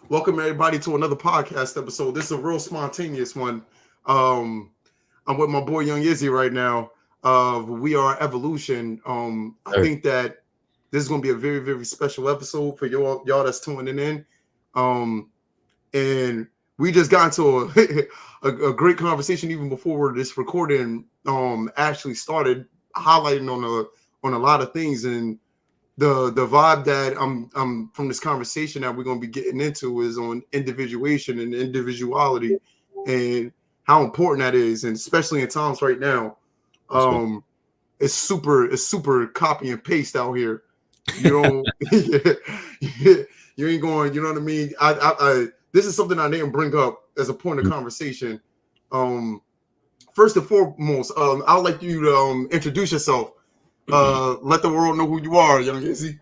Welcome everybody to another podcast episode. This is a real spontaneous one. Um, I'm with my boy Young Issy right now. We are Evolution. I Sir. think that this is going to be a very, very special episode for y'all that's tuning in. Um, and we just got into a great conversation even before this recording actually started, highlighting on a lot of things. And the vibe that I'm from this conversation that we're going to be getting into is on individuation and individuality and how important that is, and especially in times right now. Yes, sir. um it's super copy and paste out here. You don't you ain't going, you know what I mean. I this is something I didn't bring up as a point of Mm. conversation. First and foremost, I'd like you to introduce yourself. Let the world know who you are, Young Izzy.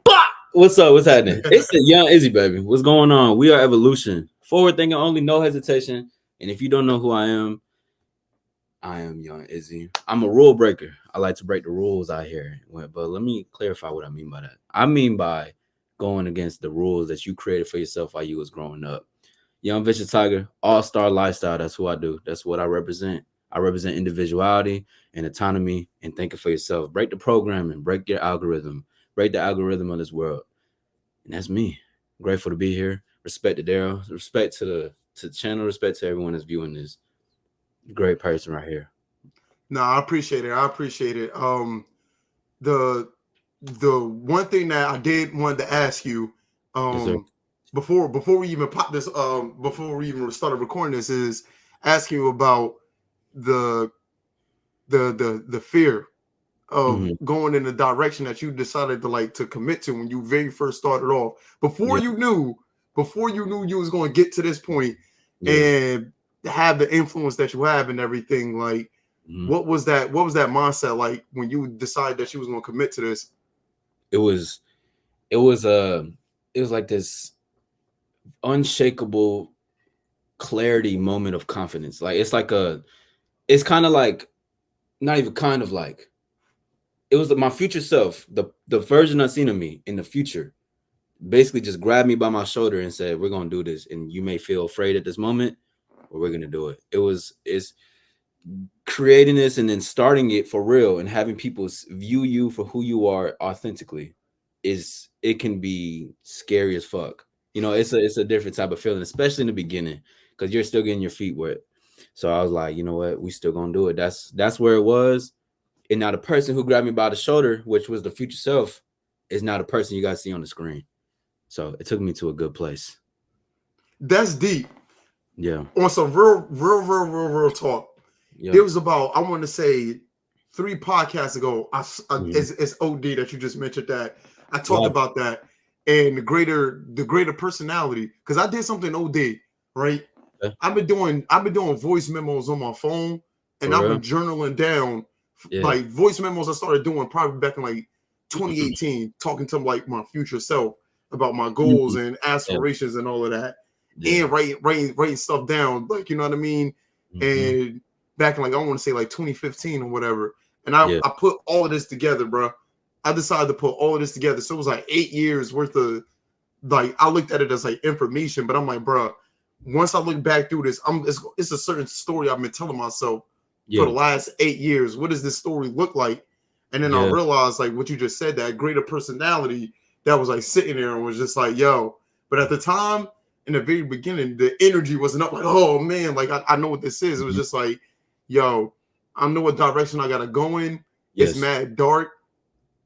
Bah! What's up? What's happening? It's the Young Issy, baby. What's going on? We are Evolution. Forward thinking only, no hesitation. And if you don't know who I am Young Issy. I'm a rule breaker. I like to break the rules out here. But let me clarify what I mean by that. I mean by going against the rules that you created for yourself while you was growing up. Young Vicious Tiger, all-star lifestyle. That's who I do. That's what I represent. I represent individuality and autonomy and thinking for yourself. Break the programming, break your algorithm, break the algorithm of this world. And that's me. Grateful to be here. Respect to Daryl. Respect to the channel. Respect to everyone that's viewing this. Great person right here. No, I appreciate it. I appreciate it. The the one thing that I did want to ask you, Yes, sir. before we even pop this, before we even started recording this, is ask you about the the fear of Mm-hmm. going in the direction that you decided to like to commit to when you very first started off. Before Yeah. you knew, before you knew you was going to get to this point Yeah. and have the influence that you have and everything. Like, Hmm. what was that mindset like when you decided that you was going to commit to this? It was it was it was like this unshakable clarity moment of confidence. Like it's kind of like not even kind of like it was my future self, the version I've seen of me in the future, basically just grabbed me by my shoulder and said, "We're gonna do this, and you may feel afraid at this moment, but we're gonna do it." It's creating this and then starting it for real and having people view you for who you are authentically. Is it can be scary as fuck. It's a different type of feeling, especially in the beginning, because you're still getting your feet wet. So I was like, you know what, we still gonna do it. That's where it was. And now the person who grabbed me by the shoulder, which was the future self, is now the person you guys see on the screen. So it took me to a good place. That's deep. Yeah. On some real talk. Yeah. There was about, I want to say, 3 podcasts ago. Mhm. It's OD that you just mentioned that. I talked Well, about that and the greater personality, because I did something OD, right? okay. I've been doing voice memos on my phone, and For I've real. been journaling down Yeah. like voice memos I started doing probably back in like 2018, talking to like my future self about my goals Mhm. and Yeah. aspirations and all of that, Yeah. and writing stuff down, like, you know what I mean. Hmm. And back in, like, I want to say like 2015 or whatever, and I Yeah. I put all of this together, bro. I decided to put all of this together, so it was like 8 years worth of, like, I looked at it as like information, but I'm like, bro, once I look back through this, it's a certain story I've been telling myself for Yeah. the last 8 years. What does this story look like? And then I Yeah. realized, like what you just said, that greater personality that was like sitting there and was just like, yo. But at the time, in the very beginning, the energy wasn't up like, oh man, like I know what this is. It was Mhm. just like, yo, I know what direction I gotta go in. It's Yes. mad dark.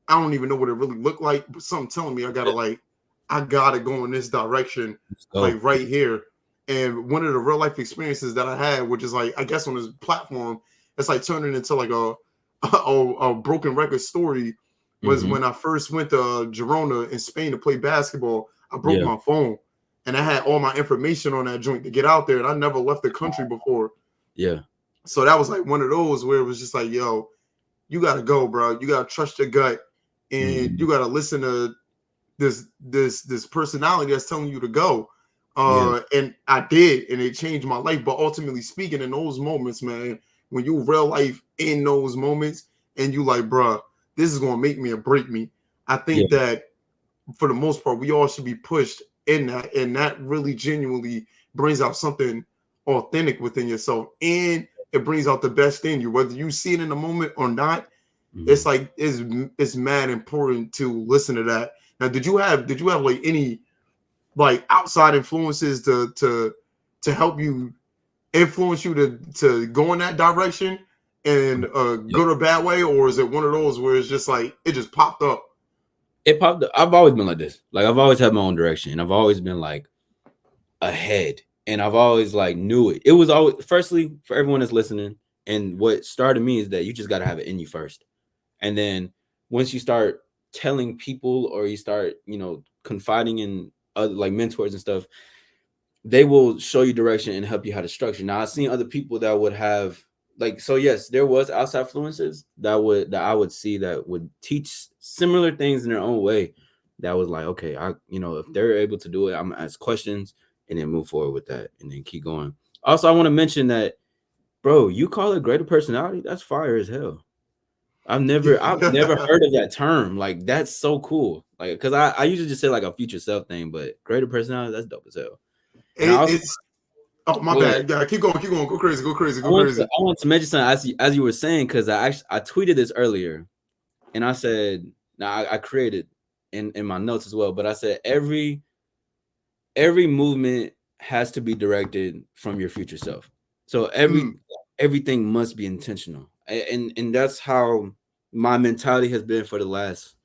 I don't even know what it really looked like, but something telling me Yeah. I gotta go in this direction, Let's go. like right here. And one of the real life experiences that I had, which is like, I guess on this platform, it's like turning into like a broken record story, was Hmm. when I first went to Girona in Spain to play basketball. I broke Yeah. my phone, and I had all my information on that joint to get out there, and I never left the country before. Yeah. So that was like one of those where it was just like, yo, you gotta go, bro. You gotta trust your gut, and Hmm. you gotta listen to this personality that's telling you to go. Yeah. And I did, and it changed my life. But ultimately speaking, in those moments, man, when you real life in those moments, and you like, bro, this is gonna make me or break me. I Yeah. think that for the most part, we all should be pushed in that, and that really genuinely brings out something authentic within yourself, and it brings out the best in you, whether you see it in the moment or not. It's like it's mad important to listen to that. Now, did you have like any like outside influences to help you influence you to go in that direction in a good or bad way, or is it one of those where it's just like it just popped up? It popped up. I've always been like this. Like I've always had my own direction, and I've always been like ahead, and I've always like knew it. It was always, firstly, for everyone that's listening, and what started me is that you just got to have it in you first, and then once you start telling people or you start, confiding in other like mentors and stuff, they will show you direction and help you how to structure. Now I've seen other people that would have like, so yes, there was outside influences that I would see that would teach similar things in their own way. That was like, okay, if they're able to do it, I'm gonna ask questions and then move forward with that and then keep going. Also, I want to mention that, bro, you call it greater personality, that's fire as hell. I've never heard of that term. Like, that's so cool. Like, because I usually just say like a future self thing, but greater personality, that's dope as hell. And I also, It's oh my bad. Yeah, keep going, go crazy, go crazy. I want to mention something as you were saying, because I tweeted this earlier, and I said, now I created in my notes as well, but I said every movement has to be directed from your future self. So everything must be intentional, and that's how my mentality has been for the last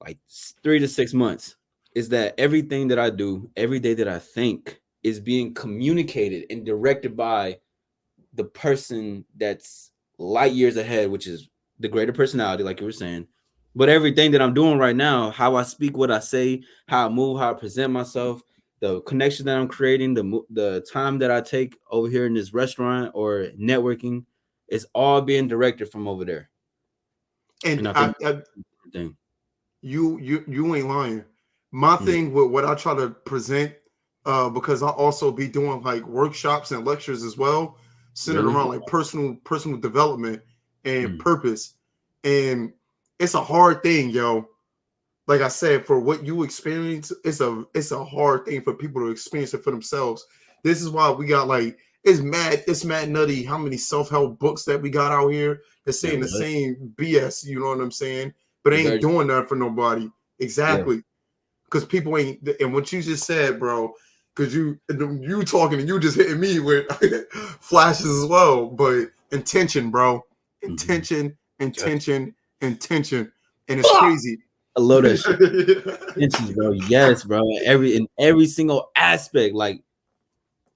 like 3 to 6 months. Is that everything that I do, every day that I think, is being communicated and directed by the person that's light years ahead, which is the greater personality, like you were saying. But everything that I'm doing right now, how I speak, what I say, how I move, how I present myself, the connection that I'm creating, the time that I take over here in this restaurant or networking, it's all being directed from over there. And I think thing. You ain't lying. My thing with what I try to present, because I also be doing like workshops and lectures as well, centered around like personal development and purpose. And it's a hard thing, yo. Like I said, for what you experience, it's a hard thing for people to experience it for themselves. This is why we got like it's mad nutty how many self-help books that we got out here that's saying the same BS, you know what I'm saying? But ain't doing that for nobody. Exactly. Because people ain't, and what you just said, bro, because you talking and you just hitting me with flashes as well. But intention, bro. Intention. And it's crazy. I love that shit. Bro. Yes, bro. In every single aspect, like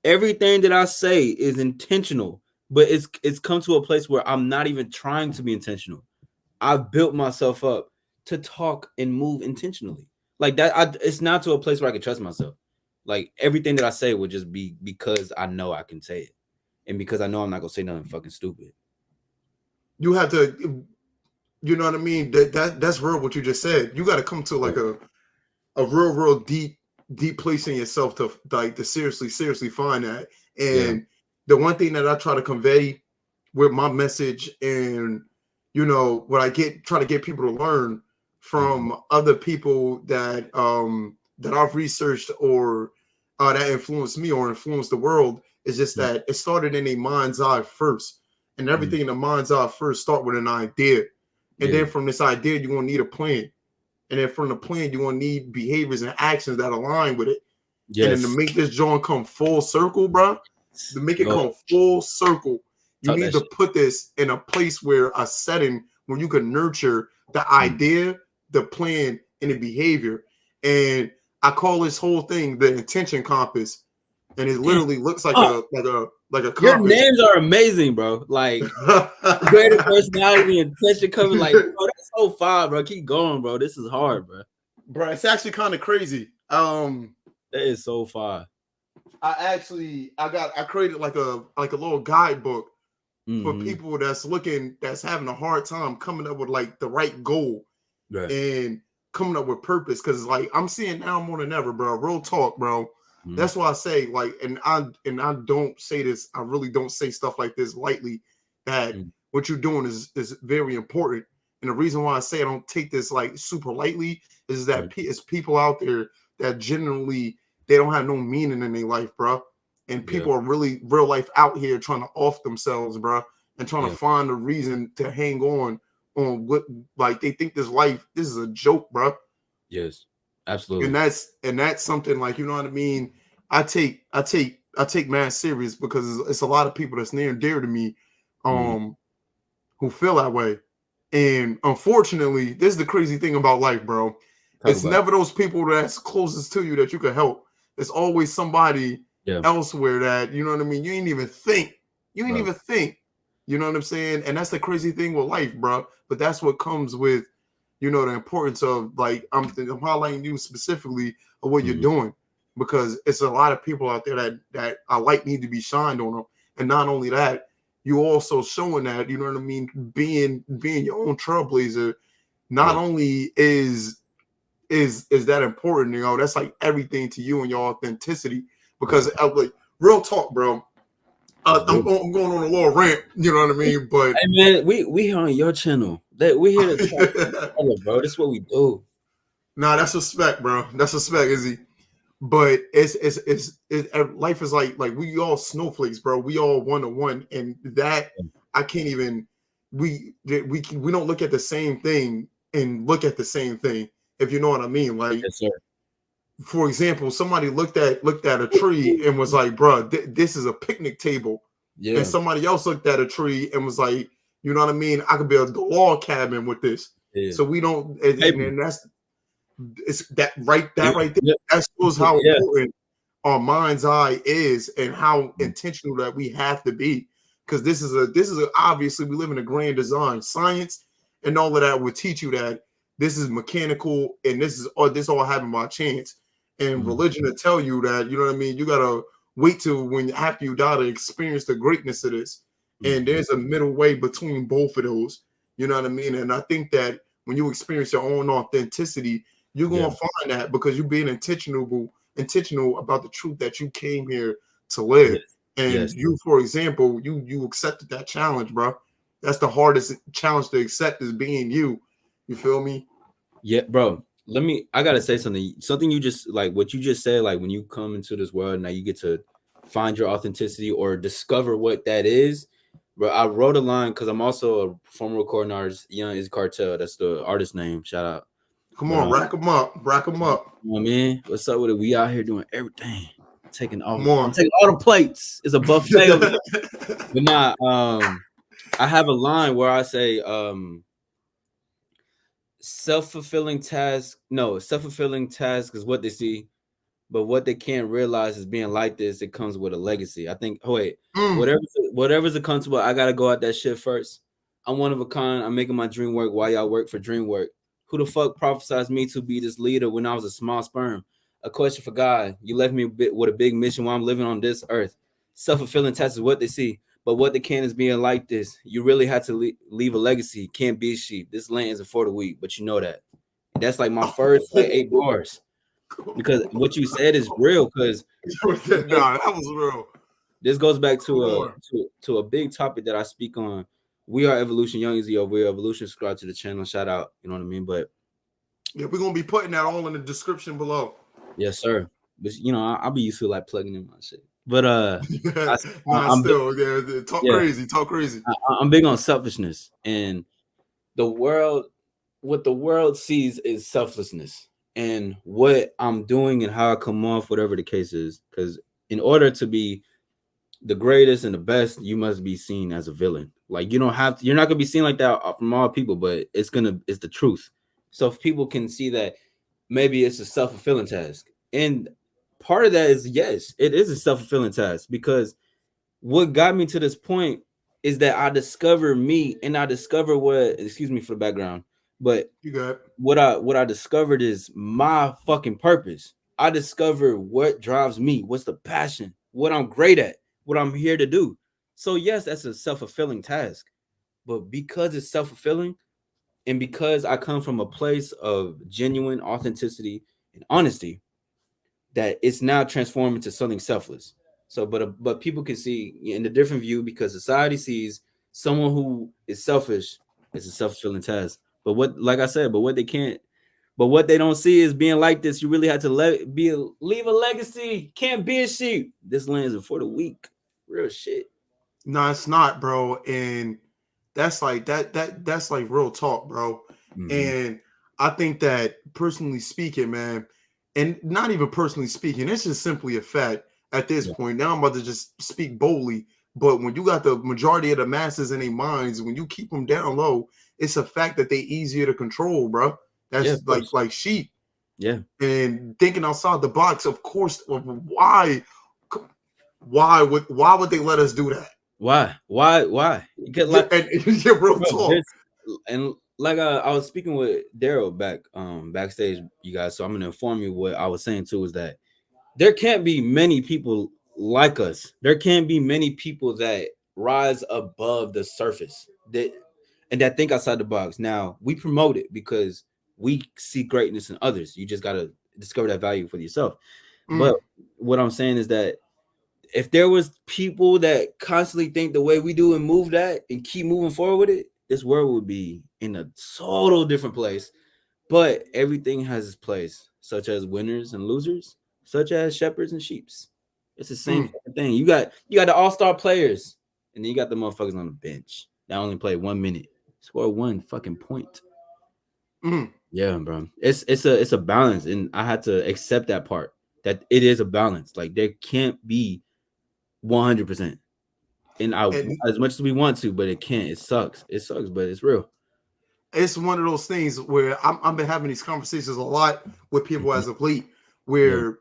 everything that I say is intentional, but it's come to a place where I'm not even trying to be intentional. I've built myself up to talk and move intentionally. Like that, it's not to a place where I can trust myself. Like everything that I say would just be because I know I can say it, and because I know I'm not gonna say nothing fucking stupid. You have to, you know what I mean? That's real. What you just said. You got to come to like a real deep place in yourself to like to seriously find that. And the one thing that I try to convey with my message, and what I try to get people to learn from other people that I've researched or that influenced me or influenced the world, is just that it started in a mind's eye first, and everything in the mind's eye first start with an idea, and then from this idea you're gonna need a plan, and then from the plan you're gonna need behaviors and actions that align with it. And then to make this joint come full circle, bro, to make it come full circle, you need to put this in a place where a setting where you can nurture the idea, the plan, and the behavior. And I call this whole thing the intention compass. And it literally looks like a compass. Your names are amazing, bro. Like greater personality, intention coming. Like, bro, that's so far, bro. Keep going, bro. This is hard, bro. Bro, it's actually kind of crazy. That is so far. I created like a little guidebook for people that's having a hard time coming up with like the right goal and coming up with purpose. Cause like I'm seeing now more than ever, bro. Real talk, bro. That's why I say like, and I don't say this, I really don't say stuff like this lightly, that what you're doing is very important. And the reason why I say I don't take this like super lightly is that it's people out there that generally they don't have no meaning in their life, bro. And Yeah. people are really real life out here trying to off themselves, bro, and trying Yeah. to find a reason to hang on what, like they think this is a joke, bro. Yes. And Absolutely. that's something, like, you know what I mean. I take man serious because it's a lot of people that's near and dear to me, Mhm. who feel that way. And unfortunately, this is the crazy thing about life, bro. Talk It's about it. never those people that's closest to you that you can help. It's always somebody Yeah. elsewhere that, you know what I mean, you ain't even think. You ain't Bro. even think. You know what I'm saying? And that's the crazy thing with life, bro. But that's what comes with, the importance of, like, I'm highlighting you specifically of what you're Mhm. doing, because it's a lot of people out there that a light need to be shined on them. And not only that, you also showing that, you know what I mean, being your own trailblazer, not Yeah. only is that important, that's like everything to you and your authenticity. That's a Because like, real talk, bro. let's I'm, do it. I'm going on a little rant, you know what I mean? But Hey man, we here on your channel. That we here to talk to each other, bro. This is what we do. nah, that's respect, bro. That's respect, Izzy. But life is like we all snowflakes, bro. We all one to one, and that I can't even. We don't look at the same thing and look at the same thing, if you know what I mean. Like, Yes, sir. for example, somebody looked at a tree and was like, bro, this is a picnic table. And Yeah. somebody else looked at a tree and was like, you know what I mean? I could build a log cabin with this. Yeah. So we don't, and, Paper. and that's it's that right Yeah. right there. Yeah. That shows how Yeah. important our mind's eye is and how Mhm. intentional that we have to be. Because this is obviously we live in a grand design. Science and all of that will teach you that this is mechanical and this all happened by chance. And Mhm. religion will tell you that, you know what I mean, you gotta wait till when after you die to experience the greatness of this. And Mhm. there's a middle way between both of those. You know what I mean? And I think that when you experience your own authenticity, you're Yeah. gonna find that because you're being intentional about the truth that you came here to live. Yes. And Yes. you, for example, you accepted that challenge, bro. That's the hardest challenge to accept, is being you. You feel me? Yeah, bro. I gotta say something. Something you just like what you just said, like when you come into this world now you get to find your authenticity or discover what that is. Bro, I wrote a line because I'm also a performer recording artist, Young Issy Cartel. That's the artist name. Shout out. Come But on, rack them up, rack them you up. know what I mean? What's up with it? We out here doing everything. Come I'm on. taking all the plates. It's a buffet over here. But nah, I have a line where I say, self-fulfilling task is what they see, but what they can't realize is being like this, it comes with a legacy. I think, oh wait, Mm. whatever's accountable, I gotta go out that shit first. I'm one of a kind. I'm making my dream work while y'all work for dream work. Who the fuck prophesized me to be this leader when I was a small sperm? A question for God. You left me with a big mission while I'm living on this earth. Self-fulfilling task is what they see, but what they can is being like this. You really had to leave a legacy. Can't be a sheep. This land isn't for the weak, but you know that. That's like my first like 8 bars, because what you said is real. Because Nah, that was real. this goes back Come to on. a big topic that I speak on. We are evolution. Young Issy over here. Evolution. Subscribe to the channel. Shout out. You know what I mean? But Yeah, we're gonna be putting that all in the description below. yes, sir. But I'll be used to like plugging in my shit. But Nah, I'm big, still, yeah, talk yeah. crazy, talk crazy. I'm big on selfishness, and the world, what the world sees is selflessness, and what I'm doing and how I come off, whatever the case is. Because in order to be the greatest and the best, you must be seen as a villain. Like you don't have to, you're not gonna be seen like that from all people, but it's the truth. So if people can see that, maybe it's a self-fulfilling task. And part of that is, yes, it is a self-fulfilling task, because what got me to this point is that I discovered me, and I discovered what, excuse me for the background, but You got what I discovered is my fucking purpose. I discovered what drives me, what's the passion, what I'm great at, what I'm here to do. So yes, that's a self-fulfilling task. But because it's self-fulfilling, and because I come from a place of genuine authenticity and honesty, that it's now transformed into something selfless. So, but people can see in a different view, because society sees someone who is selfish as a self-fulfilling task. But what, like I said, but what they can't But what they don't see is being like this. You really have to leave a legacy. Can't be a sheep. This land is for the weak. Real shit. No, it's not, bro. And that's like that's like real talk, bro. Mm-hmm. And I think that personally speaking, man, and not even personally speaking, it's just simply a fact at this Yeah. point. Now I'm about to just speak boldly. But when you got the majority of the masses in their minds, when you keep them down low, it's a fact that they easier to control, bro. Yeah, That's of course. like sheep. Yeah. And thinking outside the box, of course. Why would they let us do that? Why? You get Yeah, like, and yeah, real bro, talk. there's and like I was speaking with Daryl backstage, you guys. So I'm gonna inform you what I was saying too is that there can't be many people like us. There can't be many people that rise above the surface that think outside the box. Now we promote it because we see greatness in others. You just gotta discover that value for yourself. But Mm, what I'm saying is that if there was people that constantly think the way we do and move that and keep moving forward with it, this world would be in a total different place. But everything has its place, such as winners and losers, such as shepherds and sheeps. It's the same mm, fucking thing. You got the all-star players, and then you got the motherfuckers on the bench that only play 1 minute, score one fucking point. mm. Yeah, bro. It's a balance, and I had to accept that part that it is a balance. Like there can't be 100%. And I And as much as we want to, but it can't. It sucks. It sucks, but it's real. it's one of those things where I've been having these conversations a lot with people Mhm. as of late, Yeah. where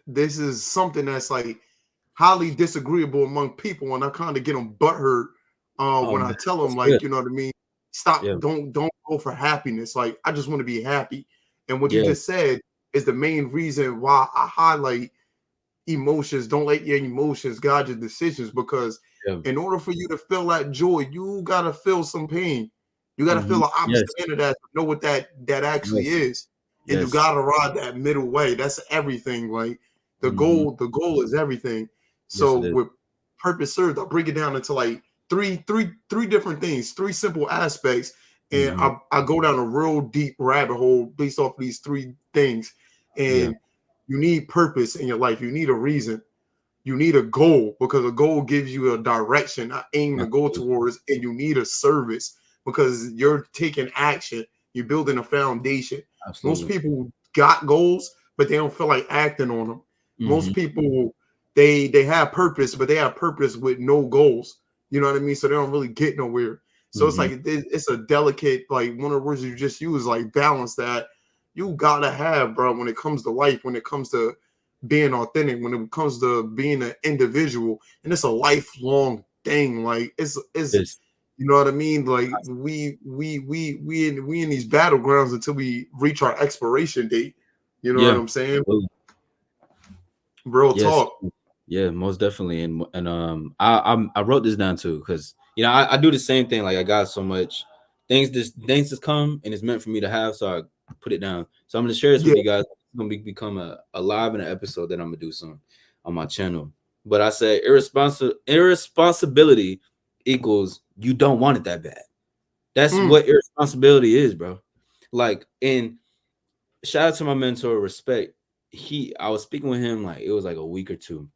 this is something that's like highly disagreeable among people, and I kind of get them butthurt Oh when I man, tell them that's good. like, you know what I mean, stop, Yeah. don't go for happiness. Like I just want to be happy, and what you Yeah. just said is the main reason why I highlight emotions. Don't let your emotions guide your decisions, because Yeah. in order for you to feel that joy, you gotta feel some pain. You gotta feel Mhm. the opposite Yes. end of that to know what that actually Yes. is. And you Yes. gotta ride that middle way. That's everything. Like Mhm. the goal is everything. Yes, So it is. with purpose served, I'll break it down into like three different things, three simple aspects. And Mhm. I go down a real deep rabbit hole based off of these three things. Yeah. And you need purpose in your life. You need a reason. You need a goal, because a goal gives you a direction, an aim to go Absolutely. towards, and you need a service because you're taking action. You're building a foundation. Most Absolutely. people got goals, but they don't feel like acting on them. Most Mhm. people they have purpose, but they have purpose with no goals. You know what I mean? So they don't really get nowhere. So it's Mhm. like it's a delicate, like one of the words you just use, like balance, that you gotta have, bro, when it comes to life, when it comes to being authentic, when it comes to being an individual. And it's a lifelong thing. Like it's Yes. you know what I mean? Like we in these battlegrounds until we reach our expiration date. You know what Yeah. I'm saying? Absolutely. Real Yes. talk. Yeah, most definitely. And I wrote this down too because I do the same thing. Like I got so much things just come and it's meant for me to have, so I put it down. So I'm gonna share this with Yeah. you guys. It's gonna become a live in an episode that I'm gonna do soon on my channel. But I said irresponsibility equals you don't want it that bad. That's Mm, what irresponsibility is, bro. Like, and shout out to my mentor, respect. I was speaking with him like it was like a week or two,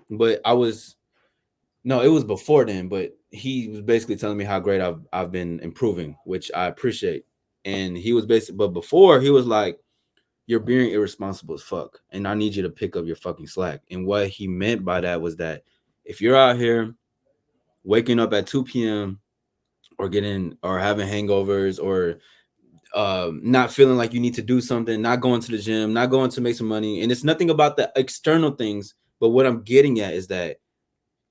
but no, it was before then, but he was basically telling me how great I've been improving, which I appreciate. And he was basically, but before he was like, "You're being irresponsible as fuck, and I need you to pick up your fucking slack." And what he meant by that was that if you're out here waking up at 2 p.m. or getting or having hangovers or not feeling like you need to do something, not going to the gym, not going to make some money, and it's nothing about the external things, but what I'm getting at is that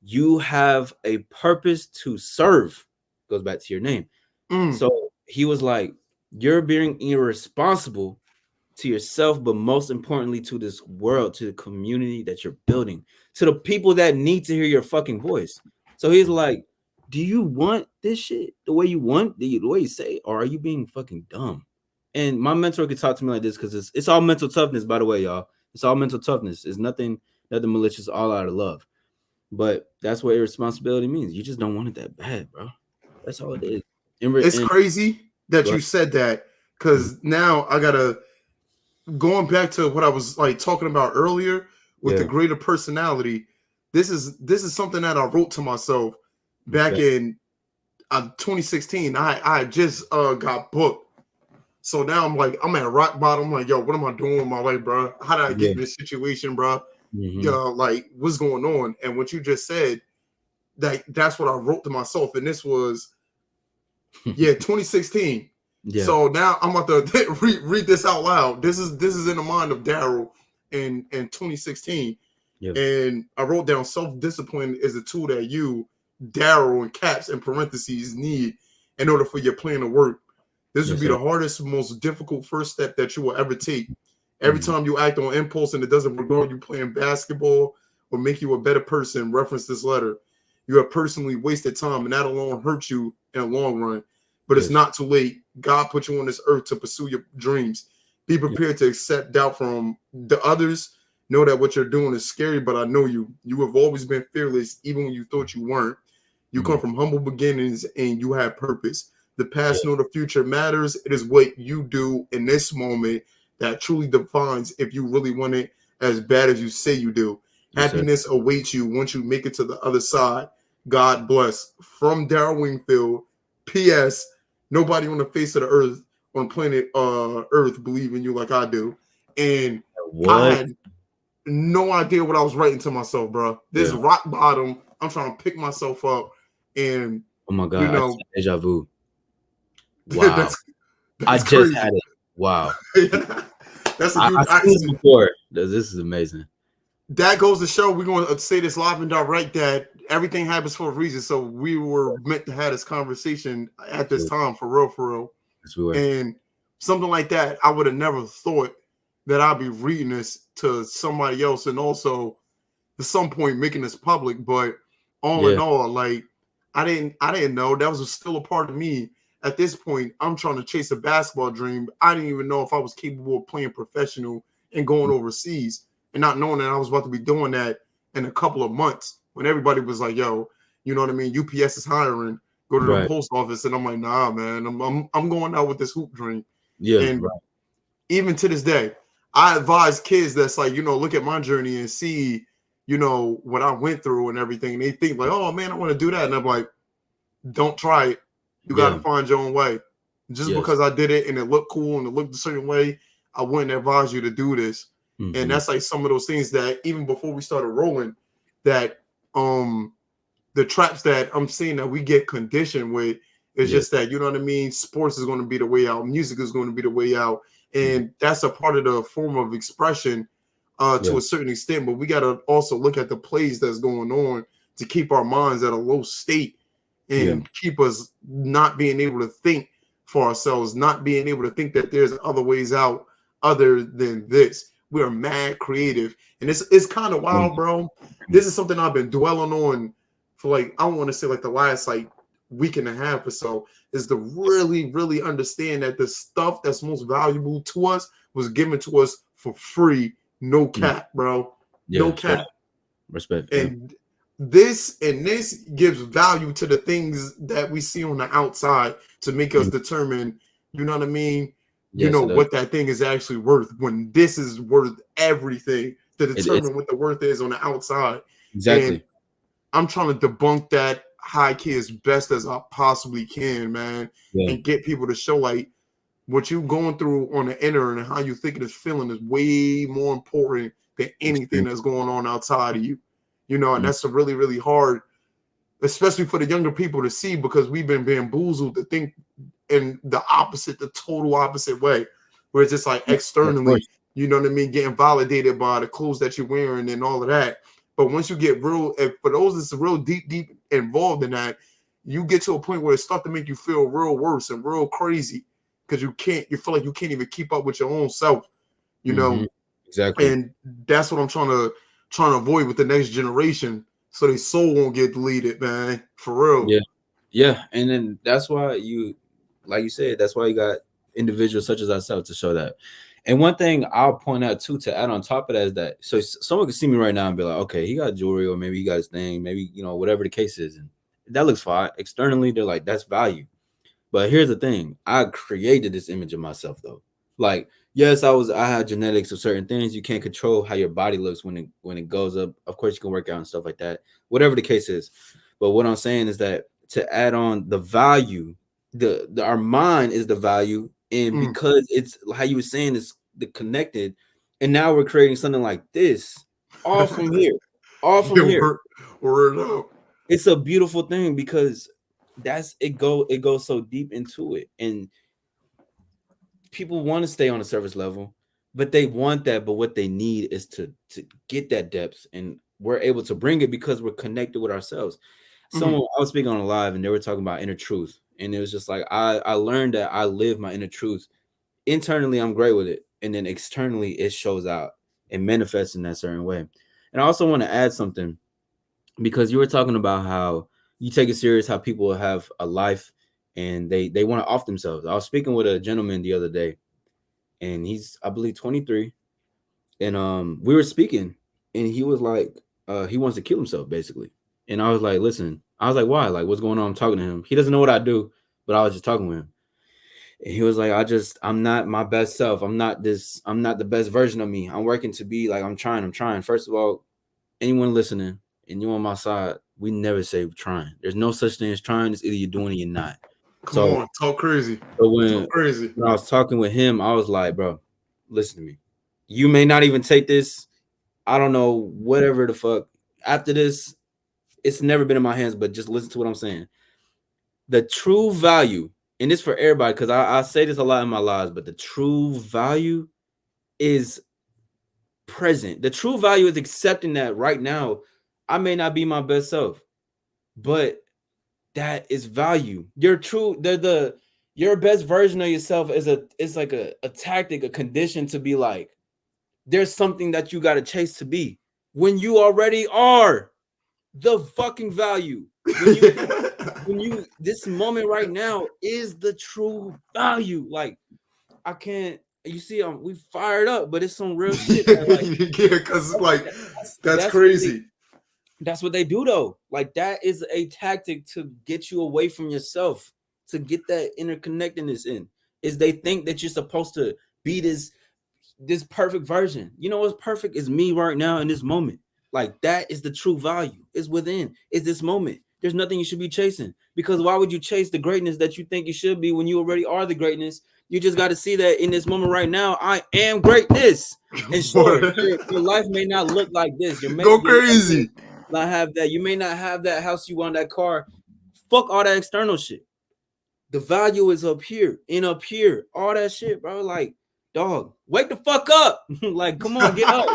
you have a purpose to serve. Goes back to your name. mm, So he was like, you're being irresponsible to yourself, but most importantly to this world, to the community that you're building, to the people that need to hear your fucking voice. So he's like, do you want this shit the way you want, the way you say, or are you being fucking dumb? And my mentor could talk to me like this because it's all mental toughness, by the way, y'all. It's all mental toughness. It's nothing malicious, all out of love. But that's what irresponsibility means. You just don't want it that bad, bro. That's all it is. it's And crazy that go you ahead. said that, because now I gotta going back to what I was like talking about earlier with the Yeah. greater personality. This is something that I wrote to myself back Respect. in 2016. I just got booked. So now I'm at rock bottom. I'm like, yo, what am I doing with my life, bro? How did I get Yeah. in this situation, bro? Mm-hmm. Like what's going on? And what you just said, that's what I wrote to myself. And this was 2016. Yeah. So now I'm about to read this out loud. This is in the mind of Daryl in 2016. Yeah. And I wrote down self-discipline is a tool that you, Daryl, in caps and parentheses, need in order for your plan to work. This would Yes, be sir. the hardest, most difficult first step that you will ever take. Every Mhm. time you act on impulse and it doesn't regard you playing basketball or make you a better person, reference this letter. You have personally wasted time, and that alone hurts you in the long run. But it's Yes. not too late. God put you on this earth to pursue your dreams. Be Yeah. prepared to accept doubt from the others. Know that what you're doing is scary, but I know you. You have always been fearless, even when you thought you weren't. You come Mhm. from humble beginnings and you have purpose. The Yeah. past nor the future matters. It is what you do in this moment that truly defines if you really want it as bad as you say you do. Yes, sir. Happiness awaits you once you make it to the other side. God bless. From Darrell Wingfield. P.S. Nobody on the face of the earth, on planet Earth, believe in you like I do. And I What? had no idea what I was writing to myself, bro. This Yeah. rock bottom. I'm trying to pick myself up, and Oh my you God. I just know, had deja vu. Wow. that's I that's just crazy. had it. Wow. That's a I huge seen this accident. before. This is amazing. That goes to show we're going to say this live and direct that everything happens for a reason. So we were meant to have this conversation at this Absolutely. time, for real, for real. Yes, we were. And something like that, I would have never thought that I'd be reading this to somebody else, and also at some point making this public. But all in Yeah. all, like I didn't know that was still a part of me. At this point, I'm trying to chase a basketball dream. I didn't even know if I was capable of playing professional and going overseas, and not knowing that I was about to be doing that in a couple of months when everybody was like, yo, you know what I mean? UPS is hiring, go to the Right. post office. And I'm like, nah, man, I'm going out with this hoop dream. Yeah. And Right. even to this day, I advise kids that's like, look at my journey and see, what I went through and everything. And they think like, oh man, I want to do that. And I'm like, don't try it. You got to Yeah. find your own way. Just Yes. because I did it and it looked cool and it looked a certain way, I wouldn't advise you to do this. And Mm-hmm. that's like some of those things that even before we started rolling, that the traps that I'm seeing that we get conditioned with is Yeah. just that, you know what I mean? Sports is going to be the way out. Music is going to be the way out. Mm-hmm. And that's a part of the form of expression Yeah. to a certain extent. But we got to also look at the plays that's going on to keep our minds at a low state Yeah. and keep us not being able to think for ourselves, not being able to think that there's other ways out other than this. We're mad creative. And it's kind of Yeah. wild, bro. This is something I've been dwelling on for like, I don't want to say like the last like week and a half or so, is to really, really understand that the stuff that's most valuable to us was given to us for free. No Mm. cap, bro. No Yeah. cap. Respect. Yeah. And this gives value to the things that we see on the outside to make us Mm. determine, you know what I mean? Yes, it does. What that thing is actually worth when this is worth everything to It's determine what the worth is on the outside. And exactly. I'm trying to debunk that high key as best as I possibly can, man, Yeah. and get people to show like what you going through on the inner and how you thinking is feeling is way more important than anything that's going on outside of you. And Mm. that's a really, really hard, especially for the younger people to see, because we've been bamboozled to think in the opposite, the total opposite way, where it's just like Of externally, course. you know what I mean, getting validated by the clothes that you're wearing and all of that. But once you get real, for those that's real deep involved in that, you get to a point where it starts to make you feel real worse and real crazy because you feel like you can't even keep up with your own self, Mm-hmm. Exactly. and that's what I'm trying to avoid with the next generation, so their soul won't get deleted, man, for real. Yeah. Yeah. And then that's why like you said, that's why you got individuals such as ourselves to show that. And one thing I'll point out too, to add on top of that, is that so someone can see me right now and be like, okay, he got jewelry, or maybe he got his thing, maybe, whatever the case is. And that looks fine. Externally, they're like, that's value. But here's the thing: I created this image of myself, though. Like, yes, I had genetics of certain things. You can't control how your body looks when it goes up. Of course, you can work out and stuff like that. Whatever the case is. But what I'm saying is that to add on the value, the our mind is the value, and Mm. because it's how you were saying, it's the connected, and now we're creating something like this, all from here, all from Yeah, here. word up. It's a beautiful thing because it goes so deep into it, and people want to stay on the surface level, but they want that, but what they need is to get that depth, and we're able to bring it because we're connected with ourselves. Mhm. Someone, I was speaking on a live and they were talking about inner truth, and it was just like I learned that I live my inner truth. Internally I'm great with it, and then externally it shows out and manifests in that certain way. And I also want to add something, because you were talking about how you take it serious, how people have a life and they want to off themselves. I was speaking with a gentleman the other day, and he's, I believe, 23, and we were speaking, and he was like, he wants to kill himself basically. And I was like, listen, I was like, why? Like, what's going on? I'm talking to him. He doesn't know what I do, but I was just talking with him. And he was like, I'm not my best self. I'm not the best version of me. I'm working to be like, I'm trying. First of all, anyone listening and you on my side, we never say trying. There's no such thing as trying. It's either you're doing it or you're not. Come So, on, talk crazy. so Talk crazy. when I was talking with him, I was like, bro, listen to me. You may not even take this. I don't know, whatever the fuck. After this, it's never been in my hands, but just listen to what I'm saying. The true value, and this for everybody, because I say this a lot in my lives, but the true value is present. The true value is accepting that right now, I may not be my best self, but that is value. Your true, the your best version of yourself is like a tactic, a condition to be like, there's something that you got to chase to be when you already are the fucking value. When you this moment right now is the true value. Like, I can't, you see, we fired up, but it's some real shit that, like, Yeah, because like that's that's what they crazy. that's what they do though. Like, that is a tactic to get you away from yourself, to get that interconnectedness in. Is they think that you're supposed to be this perfect version. You know what's perfect is me right now in this moment. Like, that is the true value. Is within. Is this moment. There's nothing you should be chasing, because why would you chase the greatness that you think you should be when you already are the greatness? You just got to see that in this moment right now, I am greatness. And sure, your life may not look like this. Go Your life may crazy. not have that. You may not have that house you want, that car. Fuck all that external shit. The value is up here and up here. All that shit, bro. Like, dog, wake the fuck up. Like, come on, get up.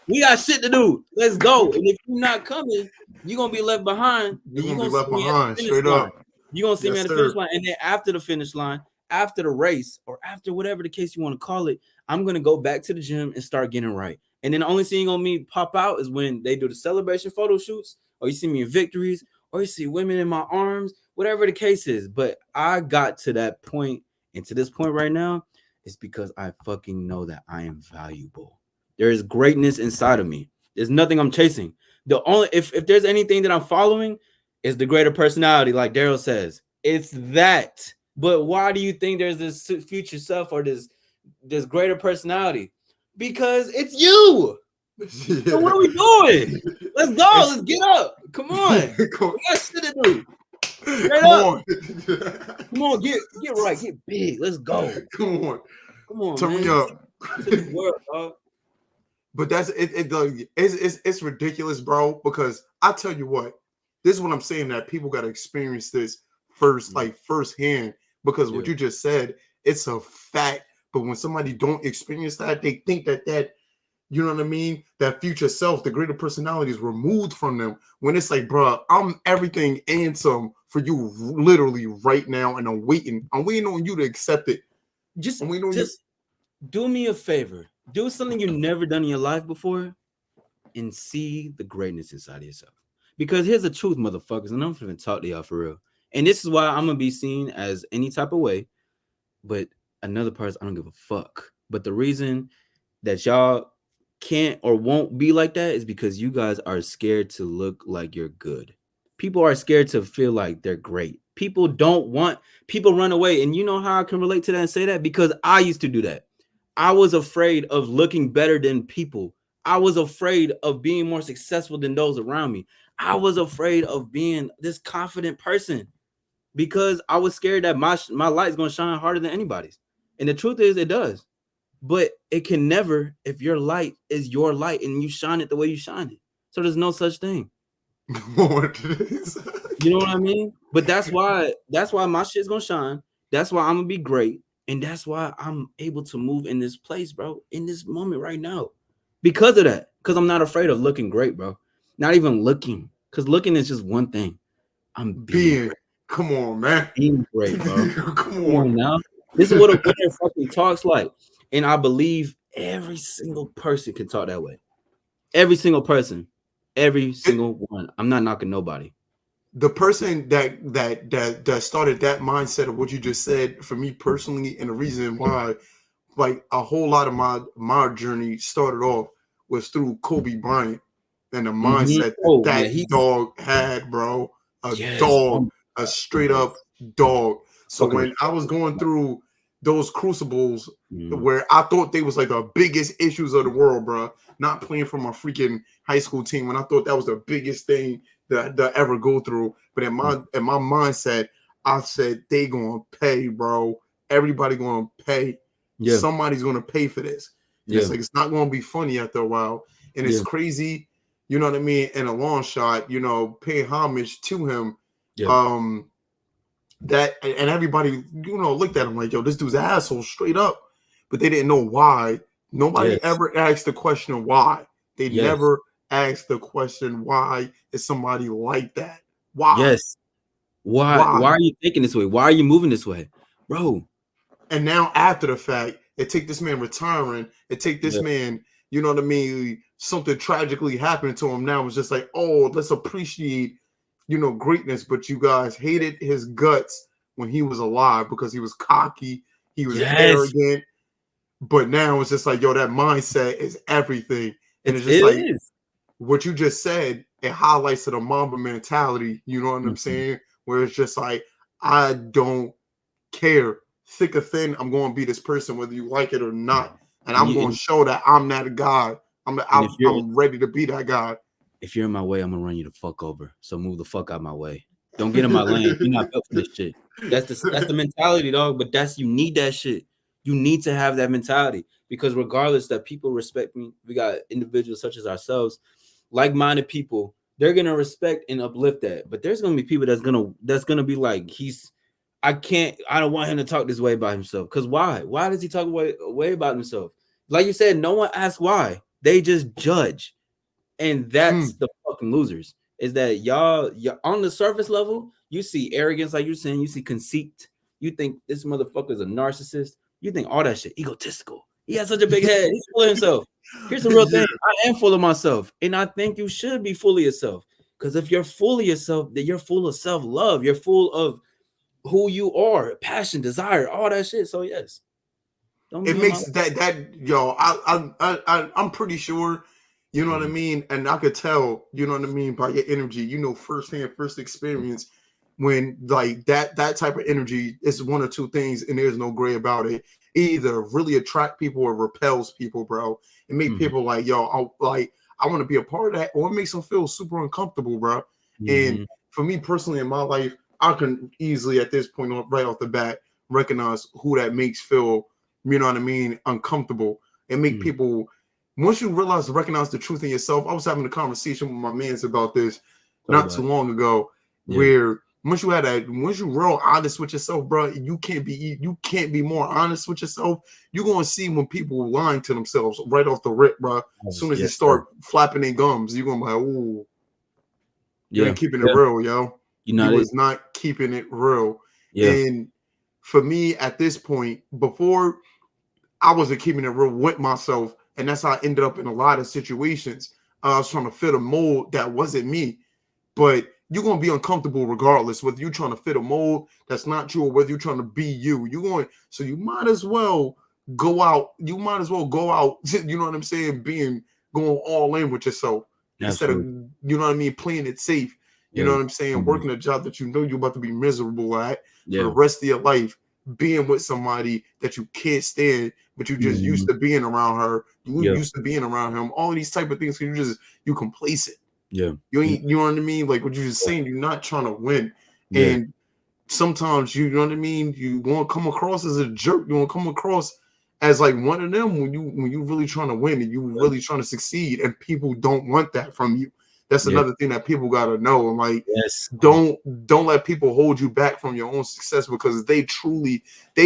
We got shit to do. Let's go. And if you're not coming, you're gonna be left behind, You're and you're gonna be gonna see left me at the behind, finish straight line. up. You're gonna see me Yes, at the finish sir. line. And then after the finish line, after the race, or after whatever the case you want to call it, I'm gonna go back to the gym and start getting right. And then the only thing on me pop out is when they do the celebration photo shoots, or you see me in victories, or you see women in my arms, whatever the case is. But I got to that point, and to this point right now, it's because I fucking know that I am valuable. There is greatness inside of me. There's nothing I'm chasing. The only, if there's anything that I'm following, is the greater personality, like Daryl says. It's that. But why do you think there's this future self, or this greater personality? Because it's you. So what are we doing? Let's go. Let's get up. Come on. Come We got shit to do. Straight come up. on. Come on. Get right. Get big. Let's go. Come on. Come on, Turn me man. up. To this world, dog. But that's it. It's ridiculous, bro. Because I tell you what, this is what I'm saying, that people got to experience this first, like firsthand. Because what Yeah. you just said, it's a fact. But when somebody don't experience that, they think that you know what I mean, that future self, the greater personality, is removed from them. When it's like, bro, I'm everything and some for you, literally right now, and I'm waiting. I'm waiting on you to accept it. Just I'm waiting on you. just do me a favor. Do something you've never done in your life before, and see the greatness inside of yourself. Because here's the truth, motherfuckers, and I'm gonna talk to y'all for real. And this is why I'm gonna be seen as any type of way. But another part is, I don't give a fuck. But the reason that y'all can't or won't be like that is because you guys are scared to look like you're good. People are scared to feel like they're great. People don't want, people run away. And you know how I can relate to that and say that? Because I used to do that. I was afraid of looking better than people. I was afraid of being more successful than those around me. I was afraid of being this confident person because I was scared that my light's going to shine harder than anybody's. And the truth is, it does. But it can never if your light is your light and you shine it the way you shine it. So there's no such thing. You know what I mean? But that's why my shit's gonna shine. That's why I'm gonna be great. And that's why I'm able to move in this place, bro, in this moment right now. Because of that. Because I'm not afraid of looking great, bro. Not even looking. Because looking is just one thing. I'm being great. Come on, man. Being great, bro. Come on now. This is what a winner fucking talks like. And I believe every single person can talk that way. Every single person. Every single one. I'm not knocking nobody. The person that started that mindset of what you just said, for me personally, and the reason why, like a whole lot of my journey started off was through Kobe Bryant and the mindset that dog had, bro. Dog, a straight up dog. So when I was going through those crucibles where I thought they was like the biggest issues of the world, bro, not playing for my freaking high school team, when I thought that was the biggest thing that I ever go through. But in my mindset, I said they gonna pay, bro. Everybody gonna pay. Yeah. Somebody's gonna pay for this. Yeah. It's like it's not gonna be funny after a while. And it's crazy, you know what I mean, in a long shot, you know, pay homage to him. Yeah. That and everybody, you know, looked at him like, yo, this dude's an asshole straight up. But they didn't know why. Nobody ever asked the question why. They never asked the question, why is somebody like that? Why? Yes. Why are you thinking this way? Why are you moving this way, bro? And now after the fact, it take this man retiring, it take this man, you know what I mean, something tragically happened to him. Now it's just like, oh, let's appreciate, you know, greatness. But you guys hated his guts when he was alive because he was cocky, he was arrogant. But now it's just like, yo, that mindset is everything. And it's just like what you just said, it highlights to the Mamba mentality, you know what I'm saying? Where it's just like, I don't care. Thick or thin, I'm going to be this person, whether you like it or not. And I'm going to show that I'm that guy. I'm ready to be that guy. If you're in my way, I'm going to run you the fuck over. So move the fuck out my way. Don't get in my lane. You're not built for this shit. That's the mentality, dog. But you need that shit. You need to have that mentality, because regardless that people respect me, we got individuals such as ourselves, like-minded people, they're going to respect and uplift that. But there's going to be people that's going to be like, I don't want him to talk this way about himself. Because why? Why does he talk way about himself? Like you said, no one asks why. They just judge. And that's the fucking losers. Is that y'all on the surface level, you see arrogance, like you're saying, you see conceit. You think this motherfucker's a narcissist. You think all that shit, egotistical. He has such a big head. He's full of himself. Here's the real thing. I am full of myself. And I think you should be full of yourself. Because if you're full of yourself, then you're full of self-love. You're full of who you are, passion, desire, all that shit. So yes, it makes that yo. I'm pretty sure, you know what I mean, and I could tell, you know what I mean, by your energy, you know, firsthand, first experience, when like that type of energy is one or two things, and there's no gray about it. It either really attract people or repels people, bro. It make people like, yo, I want to be a part of that, or it makes them feel super uncomfortable, bro. And for me personally in my life, I can easily at this point right off the bat recognize who that makes feel, you know what I mean, uncomfortable, and make people, once you recognize the truth in yourself. I was having a conversation with my mans about this not too long ago, where once you real honest with yourself, bro, you can't be more honest with yourself. You're gonna see when people lying to themselves right off the rip, bro. As soon as they start flapping their gums, you're gonna be like, ooh, you ain't keeping it real, yo. You was not keeping it real. And for me at this point, before, I wasn't keeping it real with myself, and that's how I ended up in a lot of situations. I was trying to fit a mold that wasn't me, but you're going to be uncomfortable regardless, whether you're trying to fit a mold that's not you or whether you're trying to be you. So you might as well go out. You might as well go out, you know what I'm saying, going all in with yourself. Instead of, you know what I mean, playing it safe. You know Yeah. what I'm saying? Mhm. Working a job that you know you're about to be miserable at for the Yeah. rest of your life, being with somebody that you can't stand, but you just used Mhm. to being around her, you Yeah. used to being around him, all of these type of things, you complacent. Yeah. You You ain't, you know what I mean? Like what you're just saying, you're not trying to win. Yeah. And sometimes you know what I mean, you won't come across as a jerk, you won't come across as like one of them when you really trying to win and you really trying to succeed, and people don't want that from you. That's Yeah. another thing that people gotta know. Like, Yes. don't let people hold you back from your own success, because they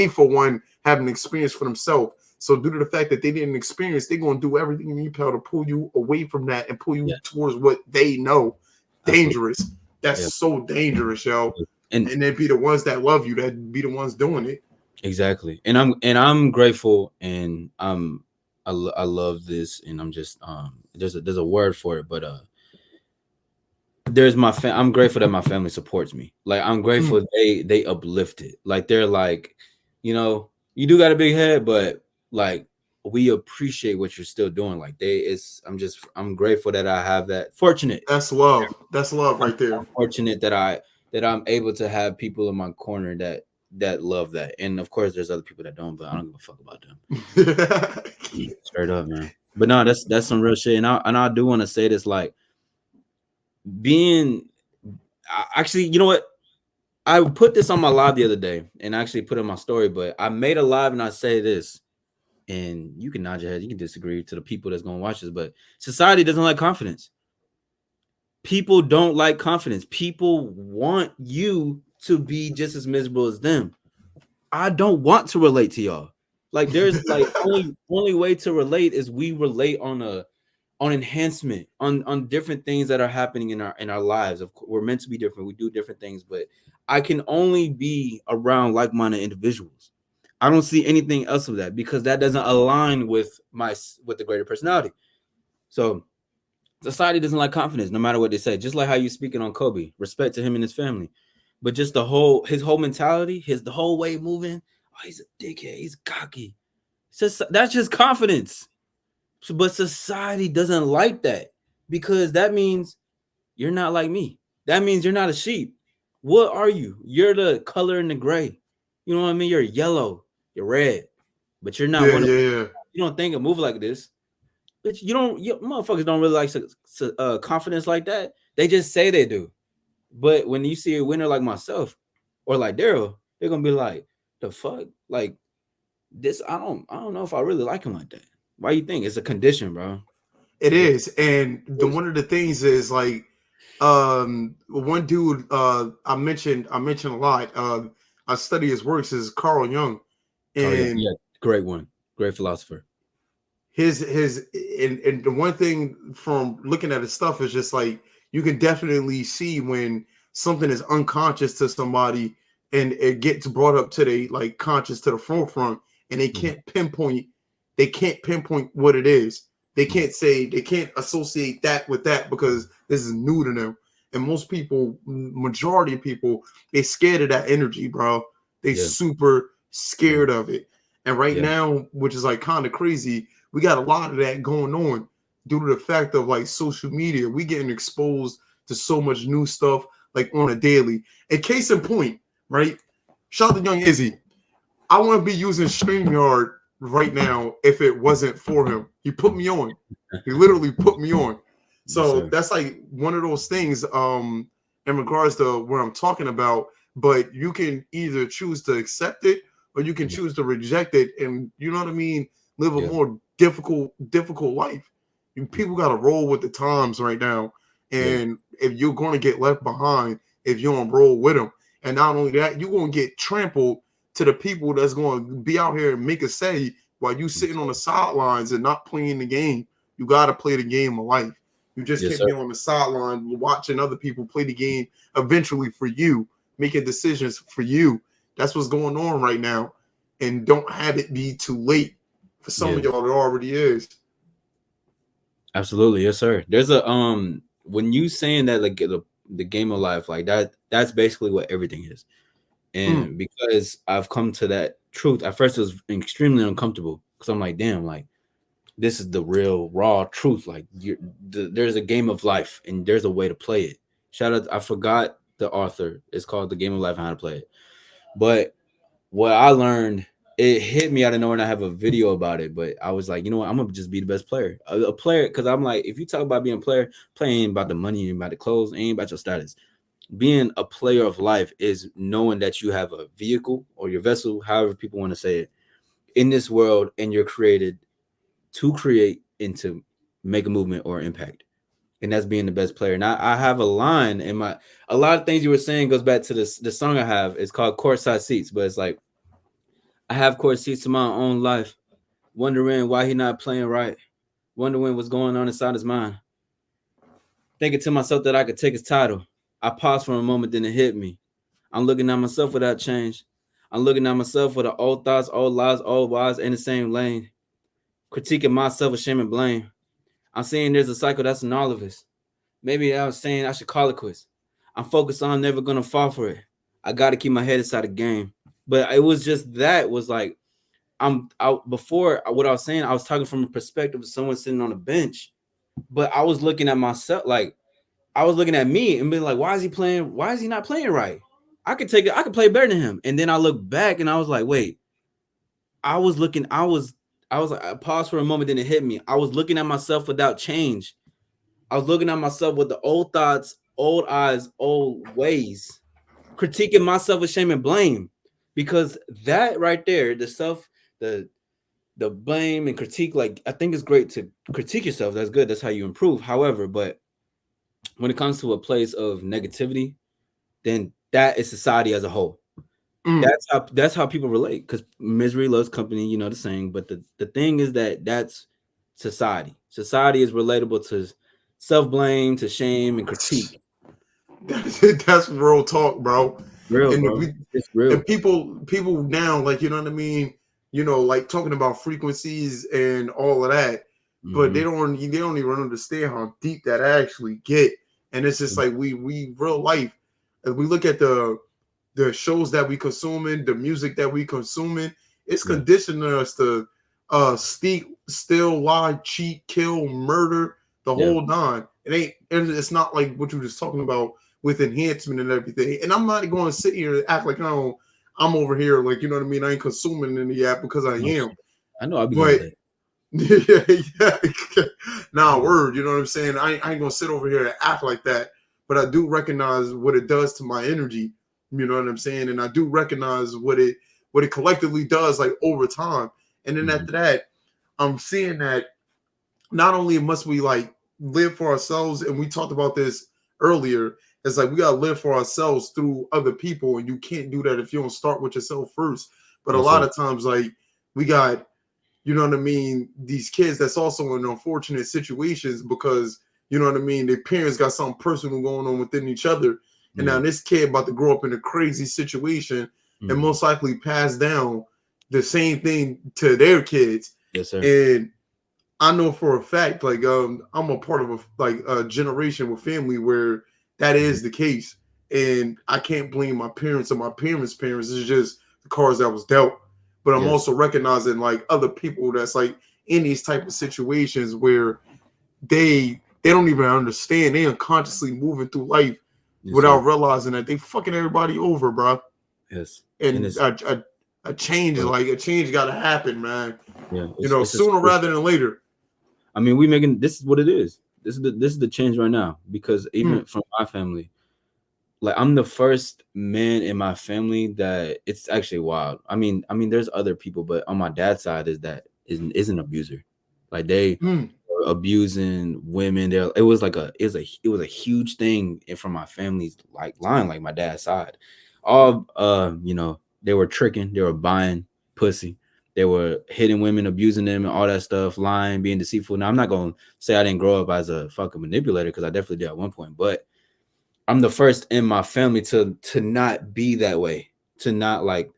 for one haven't experienced for themselves. So due to the fact that they didn't experience, they're gonna do everything in their power to pull you away from that and pull Yeah. you towards what they know. Absolutely. Dangerous. That's Yeah. so dangerous, yo. And And then be the ones that love you, that be the ones doing it. exactly. And I'm grateful, and I love this, and I'm just there's a word for it, but there's I'm grateful that my family supports me. Like, I'm Mm, grateful they uplift it. Like, they're like, you do got a big head, but like, we appreciate what you're still doing. Like, I'm grateful that I have that. Fortunate. that's love. That's love I'm, right there. I'm fortunate that I'm able to have people in my corner that love that. And of course there's other people that don't, but I don't give a fuck about them. Straight up, man. But no, that's some real shit. And I do want to say this, like, being actually, you know what? I put this on my live the other day and I actually put it in my story, but I made a live and I say this, and you can nod your head, you can disagree to the people that's gonna watch this, but society doesn't like confidence. People don't like confidence. People want you to be just as miserable as them. I don't want to relate to y'all. Like, there's like only way to relate is we relate on enhancement, on different things that are happening in our lives. Of course, we're meant to be different. We do different things, but I can only be around like-minded individuals. I don't see anything else of that, because that doesn't align with the greater personality. So society doesn't like confidence, no matter what they say. Just like how you speaking on Kobe, respect to him and his family, but just his whole mentality, the whole way of moving. Oh, he's a dickhead. He's cocky. That's just confidence. But society doesn't like that, because that means you're not like me. That means you're not a sheep. What are you? You're the color in the gray. You know what I mean? You're yellow. You're red, but you're not Yeah, one of. yeah, yeah. You don't think and move like this. But you don't. You motherfuckers don't really like confidence like that. They just say they do. But when you see a winner like myself or like Daryl, they're gonna be like, "The fuck, like this? I don't know if I really like him like that." Why you think it's a condition, bro? It It's is. And the crazy. one of the things is like one dude I mentioned a lot. I study his works is Carl Jung. Oh yeah, And yeah, great one, great philosopher. his and the one thing from looking at his stuff is just like you can definitely see when something is unconscious to somebody and it gets brought up to the like conscious to the forefront, and Mhm, they can't pinpoint what it is. They mhm. can't say, they can't associate that with that because this is new to them. And most people, majority of people, they scared of that energy, bro. They Yeah, super yeah, scared of it. And right yeah, now, which is like kind of crazy, we got a lot of that going on due to the fact of like social media. We getting exposed to so much new stuff like on a daily. And case in point, right? Shout out to Young Issy. I want to be using StreamYard right now if it wasn't for him. He put me on. He literally put me on. yes, So sir. that's like one of those things in regards to what I'm talking about. But you can either choose to accept it or you can Yeah, choose to reject it, and you know what I mean, live a yeah, more difficult life. People got to roll with the times right now, yeah, and if you're going to get left behind if you don't roll with them, and not only that, you're going to get trampled to the people that's going to be out here and make a say while you yes, sitting on sir. the sidelines and not playing the game. You got to play the game of life. You just Yes, can't sir. be on the sideline watching other people play the game eventually for you, making decisions for you. That's what's going on right now. And don't have it be too late. For some Yeah, of y'all, it already is. absolutely, yes, sir. There's a when you saying that, like, the game of life, like that's basically what everything is. Mm, And because I've come to that truth, at first it was extremely uncomfortable, because I'm like, damn, like, this is the real raw truth. Like, there's a game of life and there's a way to play it. Shout out, I forgot the author. It's called The Game of Life and How to Play It. But what I learned, it hit me out of nowhere, and I have a video about it. But I was like, you know what? I'm gonna just be the best player, a player, because I'm like, if you talk about being a player, playing ain't about the money, ain't about the clothes, ain't about your status. Being a player of life is knowing that you have a vehicle or your vessel, however people want to say it, in this world, and you're created to create and to make a movement or impact. And that's being the best player. And I have a line in my, a lot of things you were saying goes back to this, the song I have. It's called Courtside Seats, but it's like, I have court seats in my own life, wondering why he not playing right, wondering what's going on inside his mind, thinking to myself that I could take his title. I paused for a moment, then it hit me. I'm looking at myself without change. I'm looking at myself with the old thoughts, old lies, old wise in the same lane, critiquing myself with shame and blame. I'm seeing there's a cycle that's in all of us. Maybe I was saying I should call it quits. I'm focused on I'm never gonna fall for it. I gotta keep my head inside the game. But it was just that was like I'm out before what I was saying, I was talking from a perspective of someone sitting on a bench, but I was looking at myself, like I was looking at me and being like, why is he playing? Why is he not playing right? I could take it, I could play better than him. And then I looked back and I was like, wait, I was looking, I was like, I paused for a moment, then it hit me. I was looking at myself without change. I was looking at myself with the old thoughts, old eyes, old ways, critiquing myself with shame and blame. Because that right there, the self, the blame and critique, like I think it's great to critique yourself. That's good. That's how you improve. However, but when it comes to a place of negativity, then that is society as a whole. That's how people relate, because misery loves company, you know the saying. But the thing is that that's society. Society is relatable to self-blame, to shame and critique. That's real talk, bro. Real, And bro. we It's real. and people now, like, you know what I mean, like talking about frequencies and all of that, but Mm-hmm. they don't even understand how deep that actually get. And it's just like we real life, as we look at the shows that we consuming, the music that we consuming, it's Yeah. conditioning us to steal, lie, cheat, kill, murder, the Yeah. whole nine. It's not like what you were just talking about with enhancement and everything. And I'm not going to sit here and act like I'm over here, like, you know what I mean, I ain't consuming any app, because I No, am. I know I'll be going But to bed. yeah. Nah, word, you know what I'm saying? I ain't gonna sit over here and act like that. But I do recognize what it does to my energy, you know what I'm saying? And I do recognize what it collectively does, like, over time. And then Mm-hmm. after that, I'm seeing that not only must we, like, live for ourselves, and we talked about this earlier, it's like we gotta live for ourselves through other people, and you can't do that if you don't start with yourself first. But a Yes, lot sir. of times, like, we got, you know what I mean, these kids that's also in unfortunate situations because, you know what I mean, their parents got something personal going on within each other. And now Yeah. this kid about to grow up in a crazy situation and Mm-hmm. most likely pass down the same thing to their kids. Yes, sir. And I know for a fact, like, I'm a part of a generation with family where that Mm-hmm. is the case. And I can't blame my parents or my parents' parents. It's just the cards that was dealt. But I'm Yes. also recognizing, like, other people that's, like, in these type of situations where they don't even understand. They unconsciously moving through life Yes, without sir. realizing that they fucking everybody over, bro. Yes. And And it's a change, uh, like, a change got to happen, man. yeah, it's a Sooner spiritual. rather than later. I mean, we making this is what it is. This is the change right now, because even Mm, from my family, like I'm the first man in my family that it's actually wild. I mean, there's other people, but on my dad's side is an abuser. Like they mm. were abusing women. There, it was a huge thing from my family's like line, like my dad's side. All they were tricking, they were buying pussy. They were hitting women, abusing them, and all that stuff, lying, being deceitful. Now, I'm not gonna say I didn't grow up as a fucking manipulator, because I definitely did at one point, but I'm the first in my family to not be that way. To not like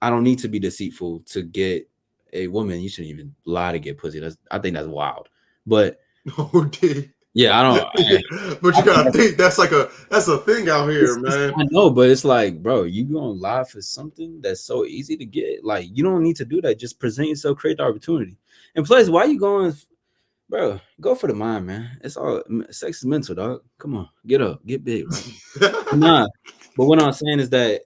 I don't need to be deceitful to get a woman. You shouldn't even lie to get pussy. I think that's wild. But Oh, dude. yeah, I don't. But you I think gotta think that's a thing out here, man. I know, but it's like, bro, you gonna lie for something that's so easy to get? Like, you don't need to do that. Just present yourself, create the opportunity. And plus, why you going? bro, go for the mind, man. It's all sex is mental, dog. Come on, get up, get big, right? Nah, but what I'm saying is that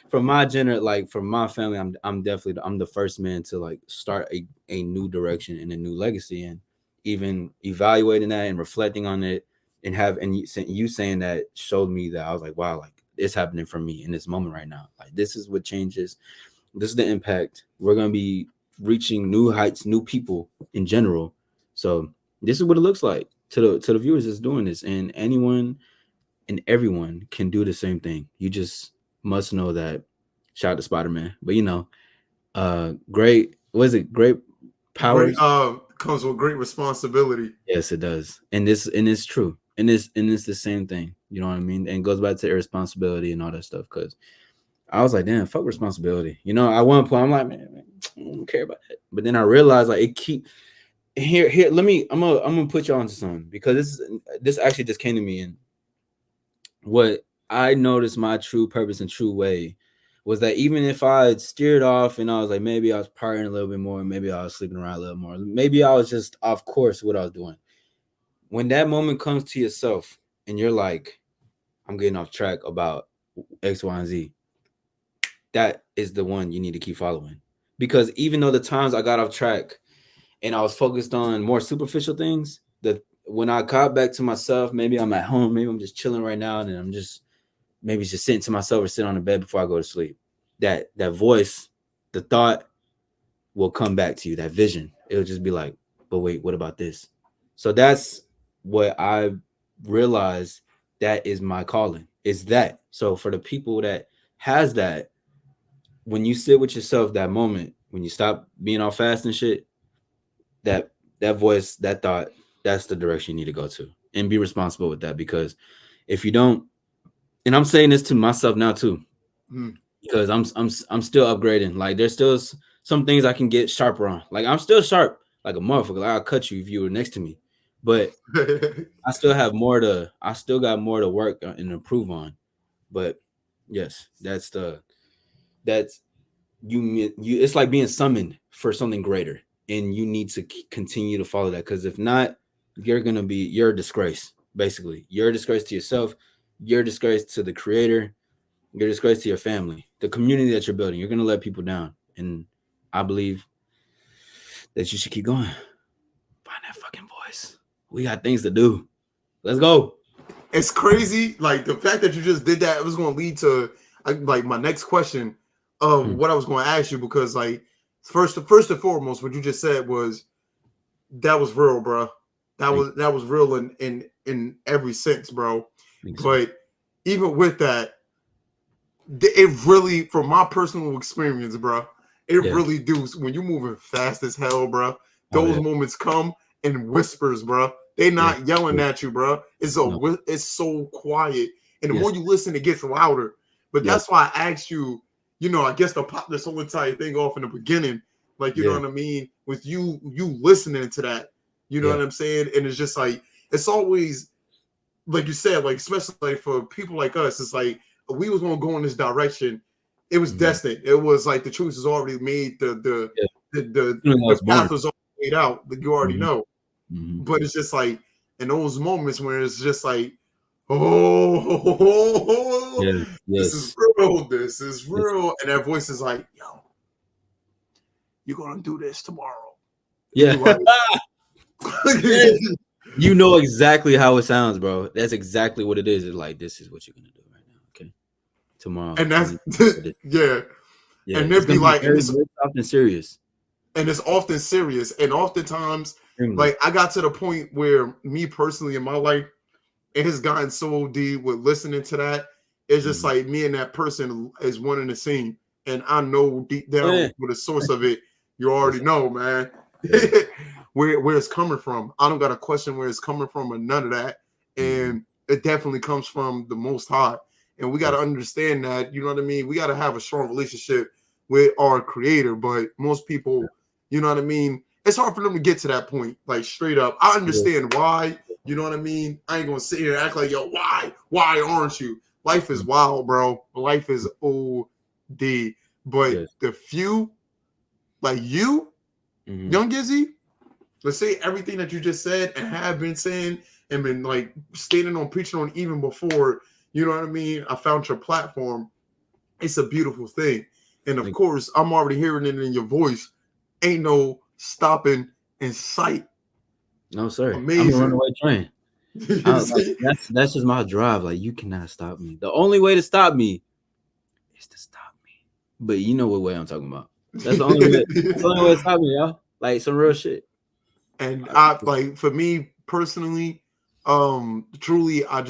from my gender, like from my family, I'm definitely I'm the first man to like start a new direction and a new legacy, and even evaluating that and reflecting on it, and you saying that showed me that I was like, wow, like it's happening for me in this moment right now. Like this is what changes. This is the impact. We're gonna be reaching new heights, new people in general. So this is what it looks like to the viewers that's doing this, and anyone and everyone can do the same thing. You just must know that. Shout out to Spider-Man. But great, was it great Great powers? comes with great responsibility. Yes, it does. And it's true. And it's the same thing. You know what I mean? And it goes back to irresponsibility and all that stuff. Cause I was like, damn, fuck responsibility. At one point I'm like, man, I don't care about that. But then I realized like it keep here. I'm gonna put you onto something because this actually just came to me, and what I noticed my true purpose and true way was that even if I had steered off and I was like, maybe I was partying a little bit more, maybe I was sleeping around a little more, maybe I was just off course what I was doing. When that moment comes to yourself and you're like, I'm getting off track about X, Y, and Z, that is the one you need to keep following. Because even though the times I got off track and I was focused on more superficial things, that when I got back to myself, maybe I'm at home, maybe I'm just chilling right now, and I'm just maybe just sitting to myself or sitting on the bed before I go to sleep. That voice, the thought will come back to you, that vision. It'll just be like, but wait, what about this? So that's what I realized that is my calling. Is that. So for the people that has that, when you sit with yourself that moment, when you stop being all fast and shit, that voice, that thought, that's the direction you need to go to. And be responsible with that, because if you don't, and I'm saying this to myself now too, because I'm still upgrading. Like there's still some things I can get sharper on. Like I'm still sharp, like a motherfucker. Like I'll cut you if you were next to me, but I still have more to. I still got more to work and improve on. But yes, that's you. It's like being summoned for something greater, and you need to continue to follow that. Because if not, you're a disgrace. Basically, you're a disgrace to yourself. You're a disgrace to the creator. You're a disgrace to your family, the community that you're building. You're going to let people down. And I believe that you should keep going. Find that fucking voice. We got things to do. Let's go. It's crazy. Like the fact that you just did that, it was going to lead to like my next question of what I was going to ask you, because like first and foremost, what you just said was that was real, bro. That was real in every sense, bro. But even with that, it really, from my personal experience, bro, it really do. When you moving fast as hell, bro, those moments come in whispers, bro. They not yelling at you, bro. It's so quiet, and the more you listen, it gets louder. But that's why I asked you. I guess to pop this whole entire thing off in the beginning, like you know what I mean, with you listening to that, you know what I'm saying, and it's just like it's always like you said, like especially like for people like us, it's like we was gonna go in this direction. It was destined. It was like the choice was already made. The path was already laid out. You already know. But it's just like in those moments where it's just like, this is real. This is real. And that voice is like, yo, you're gonna do this tomorrow. Yeah. Like, you know exactly how it sounds, bro. That's exactly what it is. It's like, this is what you're gonna do right now. Okay. Tomorrow. And that's yeah. And it'd be like, very often serious. And it's often serious. And oftentimes, like I got to the point where me personally in my life, it has gotten so deep with listening to that. It's just like me and that person is one and the same. And I know deep down with the source of it, you already know, man, where it's coming from. I don't got a question where it's coming from or none of that. And it definitely comes from the Most High. And we got to understand that, you know what I mean? We got to have a strong relationship with our creator. But most people, you know what I mean? It's hard for them to get to that point, like straight up. I understand why, you know what I mean? I ain't going to sit here and act like, yo, why? Why aren't you? Life is wild, bro. Life is OD. But the few, like you, Young Issy, let's say everything that you just said and have been saying and been like standing on preaching on even before, you know what I mean? I found your platform. It's a beautiful thing. And of course, I'm already hearing it in your voice. Ain't no stopping in sight. No, sir. Amazing. I'm a runaway train. That's just my drive. Like, you cannot stop me. The only way to stop me is to stop me. But you know what way I'm talking about. That's the only way. That's the only way to stop me, y'all. Like, some real shit. And I like, for me personally, truly, I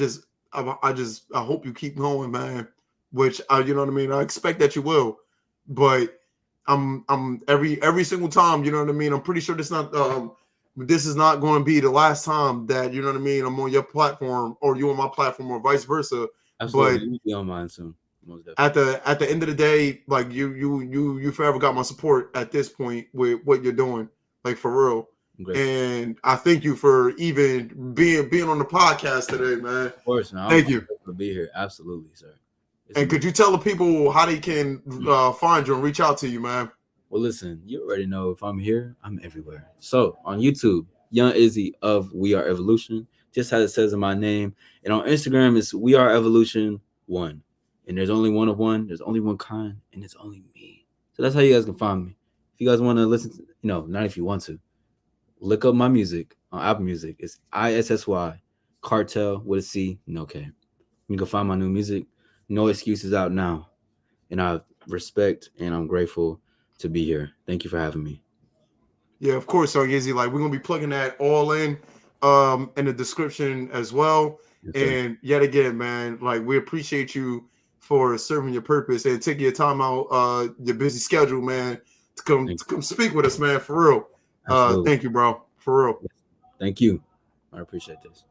hope you keep going, man. Which you know what I mean. I expect that you will, but I'm every single time, you know what I mean. I'm pretty sure this is not going to be the last time that, you know what I mean, I'm on your platform or you on my platform or vice versa. Absolutely. But you'll be on mine soon. At the end of the day, like you forever got my support at this point with what you're doing, like for real. And I thank you for even being on the podcast today, man. Of course, man. Thank you for being here. Absolutely, sir. And could you tell the people how they can find you and reach out to you, man? Well, listen, you already know if I'm here, I'm everywhere. So on YouTube, Young Issy of We Are Evolution, just as it says in my name. And on Instagram, it's We Are Evolution 1. And there's only one of one. There's only one kind, and it's only me. So that's how you guys can find me. If you guys want to listen to, not if you want to, look up my music on Apple Music. It's ISSY, Cartel with a C, no K. You can find my new music. No Excuses out now. And I respect and I'm grateful to be here. Thank you for having me. Yeah, of course, Young Issy. Like, we're gonna be plugging that all in the description as well. Yes, and yet again, man, like, we appreciate you for serving your purpose and taking your time out, your busy schedule, man, to come speak with us, man, for real. Thank you, bro, for real. Thank you. I appreciate this.